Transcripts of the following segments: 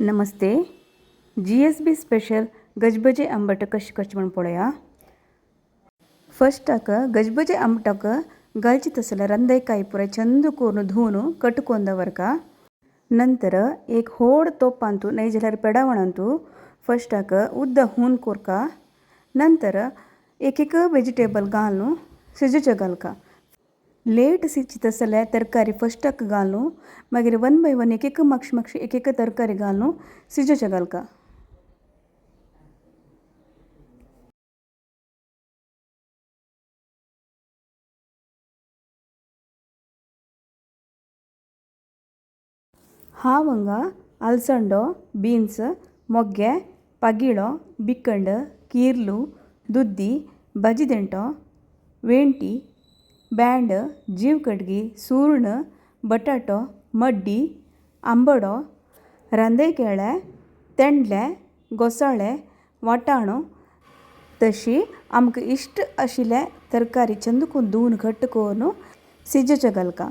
नमस्ते. GSB special गजबजे आंबट कशें करचें म्हण पळोवया. फस्टाक गजबजे आंबटाक घालची तसल्यार रंदेकाय पुराय चंद करून धुवन कटकोवन दवरका. नंतर एक व्हड तोपान तूं नाय जाल्यार पेडावणान तूं फस्टाक उद्द हून कोरका. नंतर एक वेजिटेबल घालून शिजोवचें घालका. लेट शिजता जाल्यार तरकारी फस्टाक घालून मागीर वन बाय वन एक मातशी एक तरकारी घालून शिजोवचें घालका. हांगा आलसंडो, बीन्स, मोग्गे, पागिळो, बिकंड, कीर्लू, दुद्दी, भाजी देंटो, वेंटी, बँड, जीव कटगी, सूर्ण, बटाटो, मड्डी, आंबडो, रांदेकेळे, तेंडले, घोसाळे, वाटाणो तशी आमकां इश्ट आशिल्ले तरकारी चंद करून धुवन घट्ट करून शिजोवचें घालका.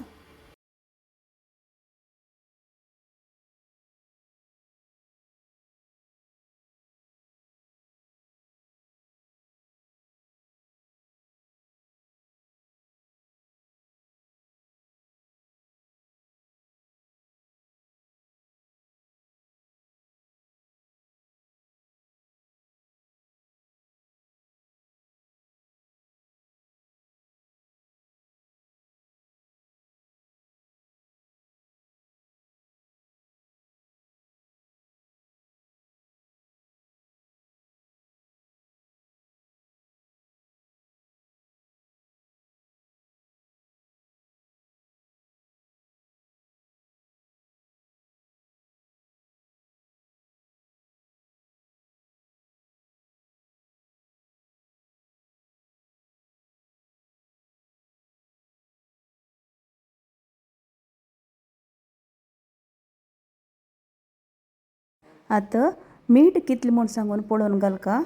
आतां मीठ कितलें म्हूण सांगून पळोवन घालका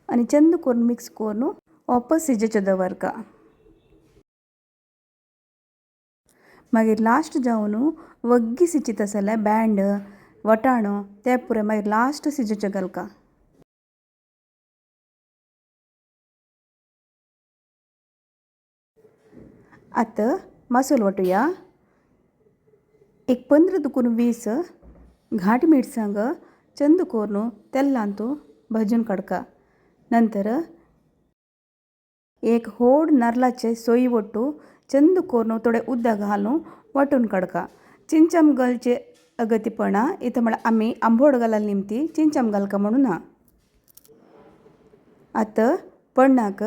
आनी चंद करून मिक्स करून वापस शिजोवचें दवरका. मागीर लास्ट जावन वग्गी शिजता जाल्यार बँड, वटाणो ते पुराय मागीर लास्ट शिजोवचें घालका. आतां मसालो वांटुया. एक 15 ते 20 घाट मिरसांग चंद करून तेलान तूं भाजून काडका. नंतर एक व्हड नारळाचे सोय वट्टू चंद करून थोडें उदक घालून वांटून काडका. चिंचाम घालचे अगतीपणा इथं म्हळ्यार आमी आंबोड घालाल निमती चिंचाम घालका म्हणून ना. आतां पण्णाक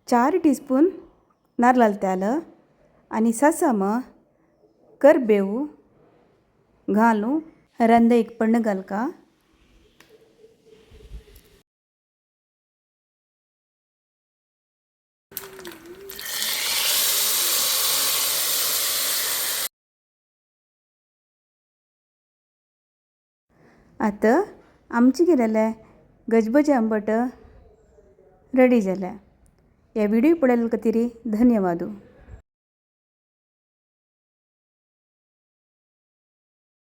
4 टीस्पून नारळाल तेल आनी सासम, करबेव घालून रंदेक पण्ण घालका. आतां आमचे कितें जालें गजबजे आंबट रेडी जालें. ह्या व्हिडियो पळयल्या खातीर धन्यवाद.